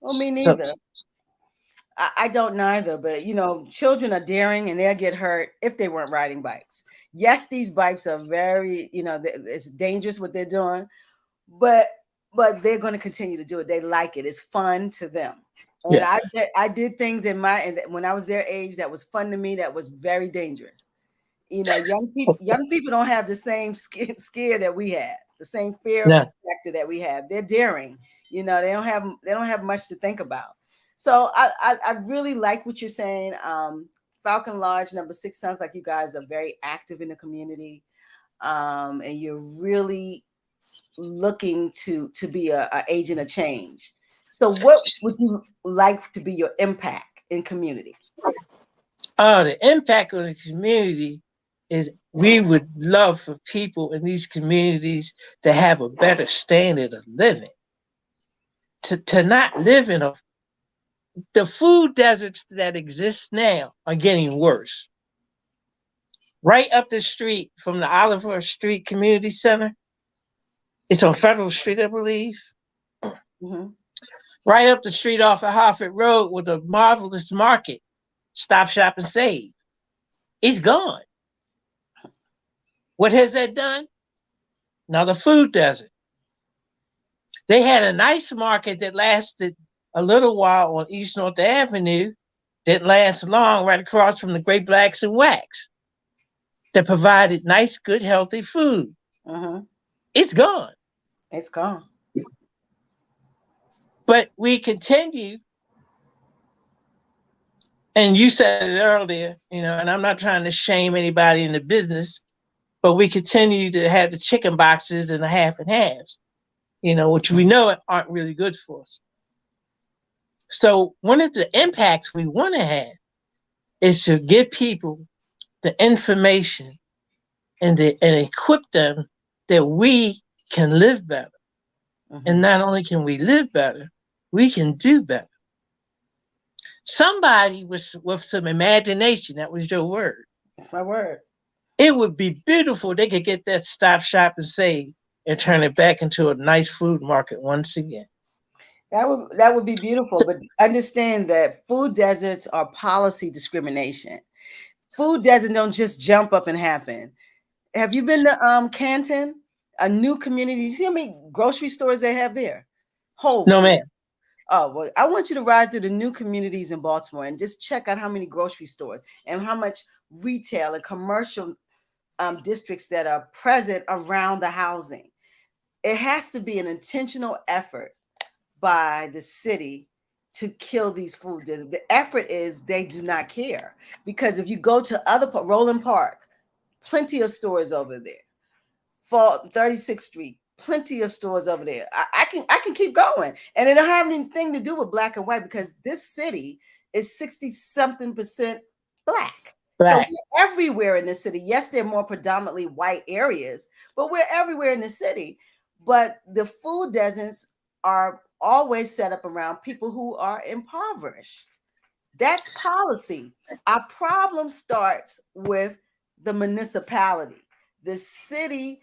Well, me neither. I don't neither, but you know, children are daring and they'll get hurt if they weren't riding bikes. Yes, these bikes are very, you know, it's dangerous what they're doing, but they're going to continue to do it. They like it. It's fun to them. And yeah. I did things when I was their age that was fun to me, that was very dangerous. You know, young people don't have the same scare that we have, the same fear factor that we have. They're daring. You know, they don't have much to think about. So I really like what you're saying. Falcon Lodge number 6 sounds like you guys are very active in the community, and you're really looking to be a agent of change. So what would you like to be your impact in community? The impact on the community is we would love for people in these communities to have a better standard of living, to not live in the food deserts that exist now are getting worse. Right up the street from the Oliver Street Community Center, it's on Federal Street, I believe. Mm-hmm. Right up the street off of Harford Road with a marvelous market, Stop, Shop, and Save. It's gone. What has that done? Another food desert. They had a nice market that lasted a little while on East North Avenue, didn't last long, right across from the Great Blacks and Wax, that provided nice, good, healthy food. Uh-huh. It's gone. It's gone. But we continue, and you said it earlier, you know, and I'm not trying to shame anybody in the business, but we continue to have the chicken boxes and the half and halves, you know, which we know aren't really good for us. So one of the impacts we want to have is to give people the information and equip them that we can live better. Mm-hmm. And not only can we live better, we can do better. Somebody with some imagination, that was your word. That's my word. It would be beautiful. They could get that Stop, Shop, and Save and turn it back into a nice food market once again. That would be beautiful, but understand that food deserts are policy discrimination. Food deserts don't just jump up and happen. Have you been to Canton, a new community? You see how many grocery stores they have there? Whole No, food. ma'am. Oh, well, I want you to ride through the new communities in Baltimore and just check out how many grocery stores and how much retail and commercial districts that are present around the housing. It has to be an intentional effort by the city to kill these food deserts. The effort is they do not care, because if you go to Roland Park, plenty of stores over there. For 36th Street, plenty of stores over there. I can keep going, and it don't have anything to do with black and white, because this city is 60-something% black. So we're everywhere in the city. Yes, they're more predominantly white areas, but we're everywhere in the city. But the food deserts are always set up around people who are impoverished. That's policy. Our problem starts with the municipality. The city,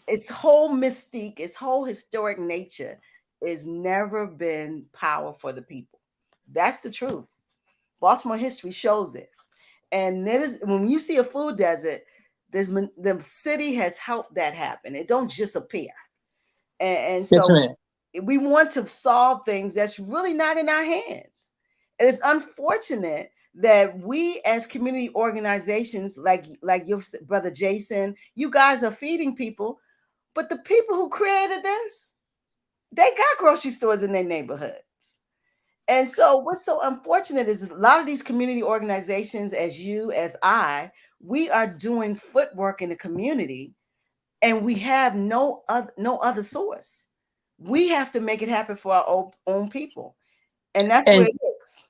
its whole mystique, its whole historic nature has never been power for the people. That's the truth. Baltimore history shows it. And that is, when you see a food desert, the city has helped that happen. It don't just appear. And so we want to solve things that's really not in our hands. And it's unfortunate that we as community organizations, like your brother Jason, you guys are feeding people, but the people who created this, they got grocery stores in their neighborhoods. And so what's so unfortunate is a lot of these community organizations, as you, as I, we are doing footwork in the community, and we have no other source. We have to make it happen for our own people. And that's where it is.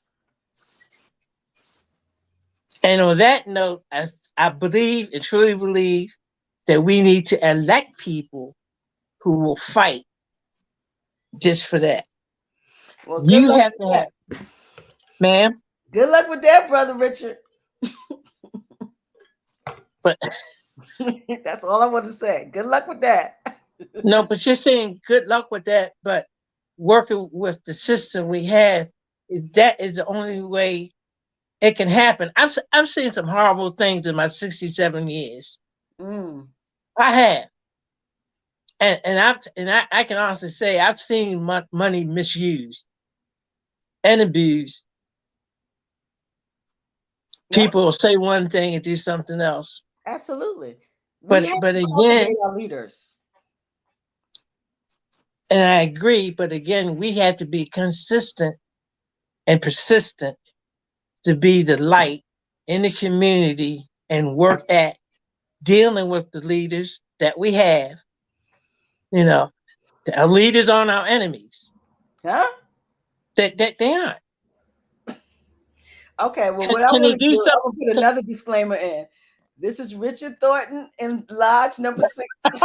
And on that note, I believe and truly believe that we need to elect people who will fight just for that. Well, you have to have, ma'am. Good luck with that, Brother Richard. But that's all I want to say. Good luck with that. No, but you're saying good luck with that. But working with the system we have, that is the only way it can happen. I've seen some horrible things in my 67 years. I have, and I can honestly say I've seen money misused and abused. People will say one thing and do something else. Absolutely. But again, our leaders. And I agree, but again, we have to be consistent and persistent to be the light in the community and work at dealing with the leaders that we have. You know, our leaders aren't our enemies. Huh? That they aren't. Okay, well, what I want to do, I'm going to put another disclaimer in. This is Richard Thornton in Lodge number 6.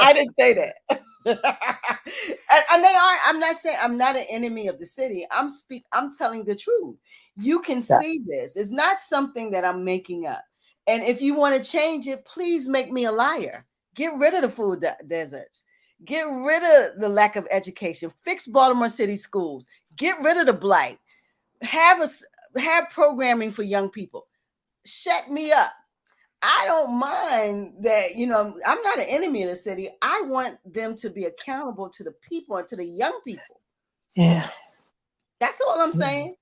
I didn't say that. and they are. I'm not saying I'm not an enemy of the city. I'm telling the truth. You can see this. It's not something that I'm making up. And if you want to change it, please make me a liar. Get rid of the food deserts. Get rid of the lack of education. Fix Baltimore City schools. Get rid of the blight. Have programming for young people. Shut me up. I don't mind that, I'm not an enemy of the city. I want them to be accountable to the people and to the young people. Yeah. That's all I'm saying.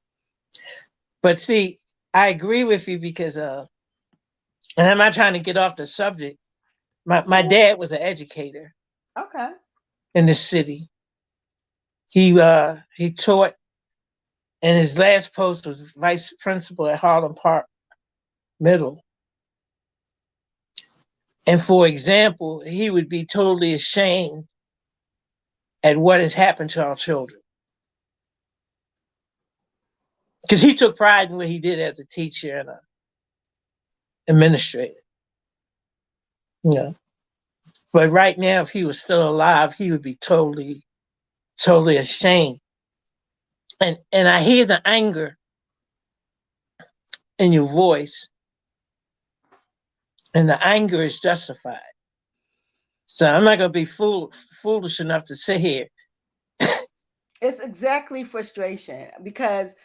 But see, I agree with you because, and I'm not trying to get off the subject. My dad was an educator. Okay. In the city. He taught, and his last post was vice principal at Harlem Park Middle. And for example, he would be totally ashamed at what has happened to our children. Because he took pride in what he did as a teacher and an administrator. But right now, if he was still alive, he would be totally ashamed. And I hear the anger in your voice. And the anger is justified. So I'm not going to be foolish enough to sit here. It's exactly frustration, because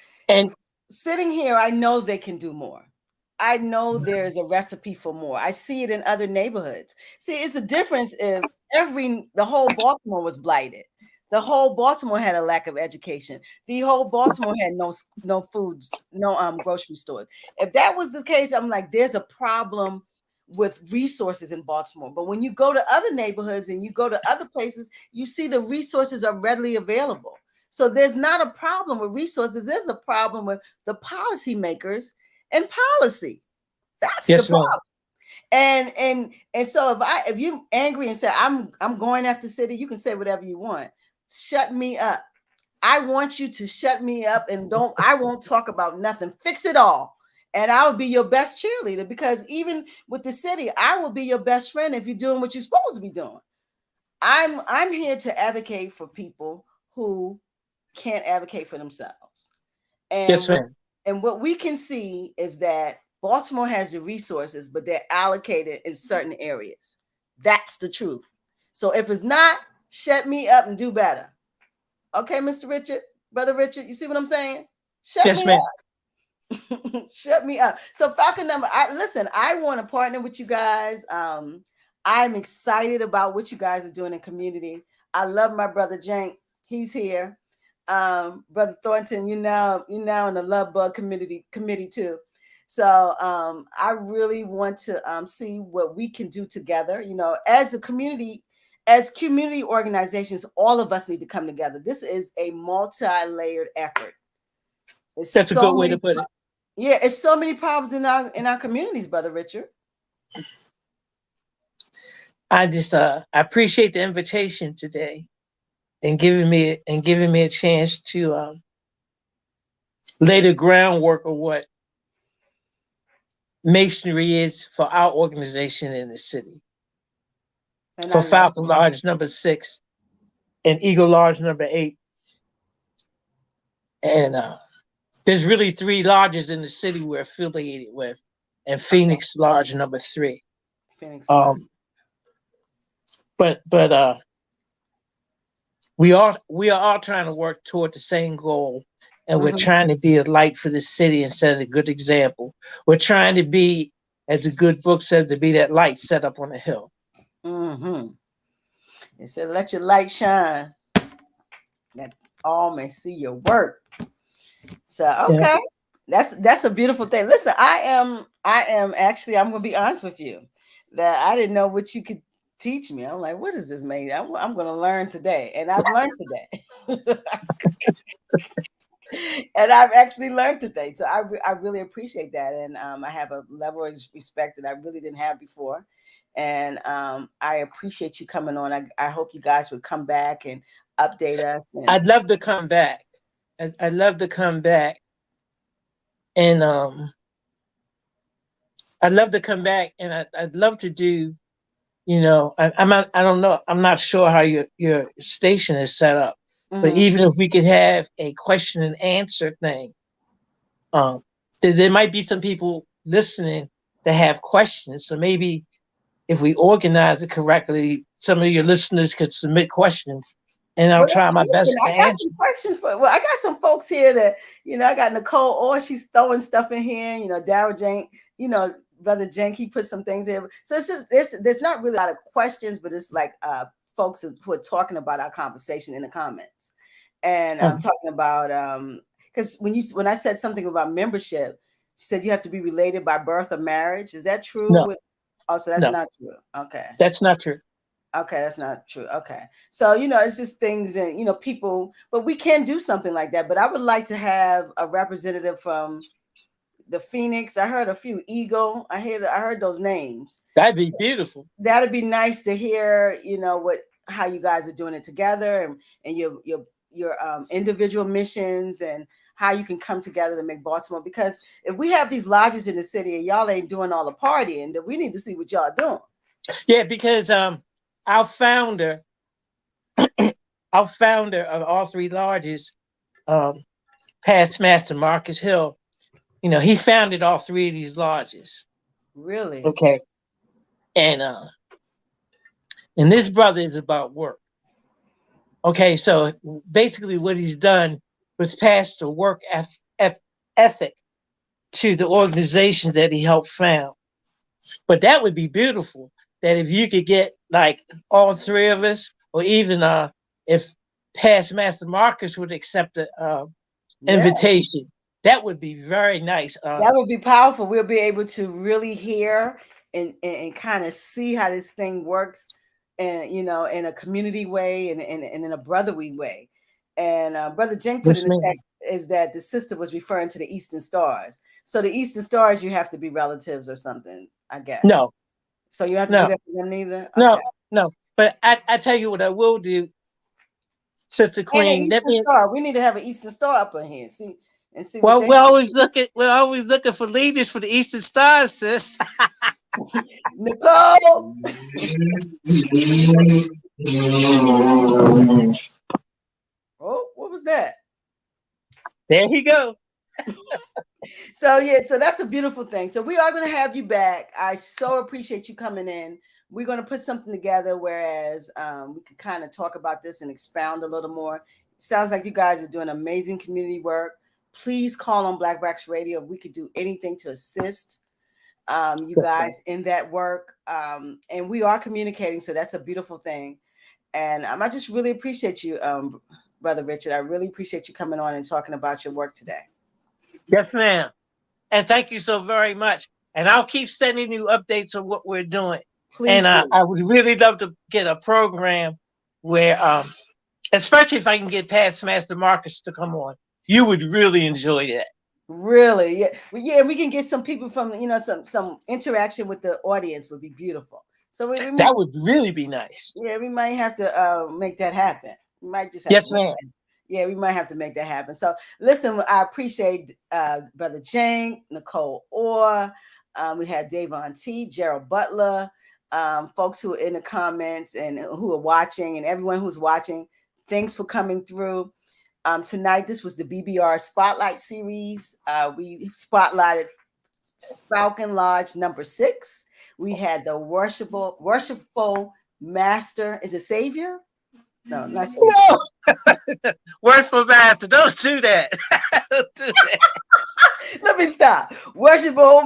sitting here, I know they can do more. I know there's a recipe for more. I see it in other neighborhoods. See, it's a difference if the whole Baltimore was blighted. The whole Baltimore had a lack of education. The whole Baltimore had no foods, no grocery stores. If that was the case, I'm like, there's a problem with resources in Baltimore. But when you go to other neighborhoods and you go to other places, you see the resources are readily available. So there's not a problem with resources. There's a problem with the policymakers and policy. That's the problem. And so if you're angry and say I'm going after city, you can say whatever you want. Shut me up. I want you to shut me up and I won't talk about nothing. Fix it all. And I will be your best cheerleader, because even with the city, I will be your best friend if you're doing what you're supposed to be doing. I'm here to advocate for people who can't advocate for themselves. And yes, ma'am. And what we can see is that Baltimore has the resources, but they're allocated in certain areas. That's the truth. So if it's not, shut me up and do better. Okay, Mr. Richard, Brother Richard, you see what I'm saying? Shut yes, me ma'am. up. Shut me up. So Falcon number, I want to partner with you guys. I'm excited about what you guys are doing in community. I love my brother Jank. He's here. Brother Thornton, you now in the Love Bug committee too. So I really want to see what we can do together. You know, as a community, as community organizations, all of us need to come together. This is a multi-layered effort. That's a good way to put it. Yeah, it's so many problems in our communities, Brother Richard. I just I appreciate the invitation today and giving me a chance to lay the groundwork of what masonry is for our organization in the city. And for Falcon Lodge number 6 and Eagle Lodge number 8. And there's really 3 lodges in the city we're affiliated with, and Phoenix Lodge number 3. Phoenix. But we are all trying to work toward the same goal, and we're trying to be a light for the city and set a good example. We're trying to be, as the good book says, to be that light set up on a hill. It said, "Let your light shine, that all may see your work." So okay, that's a beautiful thing. Listen, I am actually, I'm gonna be honest with you, that I didn't know what you could teach me. I'm like, what is this, man? I'm gonna learn today, and I've learned today. And I've actually learned today, so I really appreciate that, and I have a level of respect that I really didn't have before, and I appreciate you coming on. I hope you guys would come back and update us. I'd love to come back. I'd love to come back, and I'd love to come back, and I'd love to do. You know, I don't know. I'm not sure how your station is set up. But even if we could have a question and answer thing, there might be some people listening that have questions. So maybe if we organize it correctly, some of your listeners could submit questions, and I'll try my best to answer. Some questions I got some folks here that, I got Nicole, or she's throwing stuff in here. Darryl Jank, Brother Jank, he put some things in. So it's just, there's not really a lot of questions, but it's like folks who are talking about our conversation in the comments. And I'm talking about because when I said something about membership, she said you have to be related by birth or marriage. Is that true? No. So that's not true. Okay. That's not true. Okay, that's not true. Okay. So, it's just things that, people, but we can do something like that. But I would like to have a representative from the Phoenix. I heard a few Eagle. I heard those names. That'd be beautiful. That'd be nice to hear, how you guys are doing it together, and your individual missions, and how you can come together to make Baltimore. Because if we have these lodges in the city and y'all ain't doing all the partying, then we need to see what y'all doing. Yeah, because our founder of all 3 lodges, past Master Marcus Hill, he founded all 3 of these lodges. Really? Okay. And this brother is about work. Okay, so basically what he's done was pass the work ethic to the organizations that he helped found. But that would be beautiful, that if you could get like all 3 of us, or even if past Master Marcus would accept the invitation. That would be very nice. That would be powerful. We'll be able to really hear and kind of see how this thing works, and in a community way and in a brotherly way. And Brother Jenk put in the text is that the sister was referring to the Eastern Stars. So the Eastern Stars, you have to be relatives or something, I guess. No. So you don't have to do that for them neither? No. But I tell you what I will do, Sister Queen. Star. We need to have an Eastern Star up in here. See. Well, we're always looking for leaders for the Eastern Stars, sis. Nicole. Oh, what was that? There he go. So that's a beautiful thing. So we are going to have you back. I so appreciate you coming in. We're going to put something together, whereas we can kind of talk about this and expound a little more. Sounds like you guys are doing amazing community work. Please call on Black Box Radio if we could do anything to assist you guys in that work. And we are communicating, so that's a beautiful thing. And I just really appreciate you, Brother Richard. I really appreciate you coming on and talking about your work today. Yes, ma'am. And thank you so very much. And I'll keep sending you updates on what we're doing. Please. And I would really love to get a program where, especially if I can get past Master Marcus to come on. You would really enjoy that. Really? Yeah. We can get some people from, some interaction with the audience would be beautiful. So that would really be nice. Yeah, we might have to make that happen. We might just have yes, ma'am. Yeah, we might have to make that happen. So listen, I appreciate Brother Jane, Nicole Orr. We have Davon T, Gerald Butler, folks who are in the comments and who are watching, and everyone who's watching. Thanks for coming through. Tonight, this was the bbR SpotLight series. We spotlighted Falcon Lodge number 6. We had the worshipful Master. Is it Savior? No, not Savior. No. Worshipful Master. Don't do that. Don't do that. Let me stop. Worshipful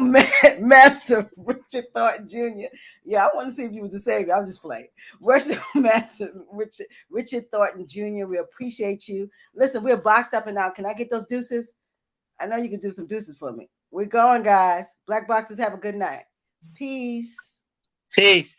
Master Richard Thornton Jr. Yeah, I want to see if you was the Savior. I'm just playing. Worshipful Master Richard Thornton Jr. We appreciate you. Listen, we're boxed up and out. Can I get those deuces? I know you can do some deuces for me. We're going, guys. Black Boxers, have a good night. Peace. Peace.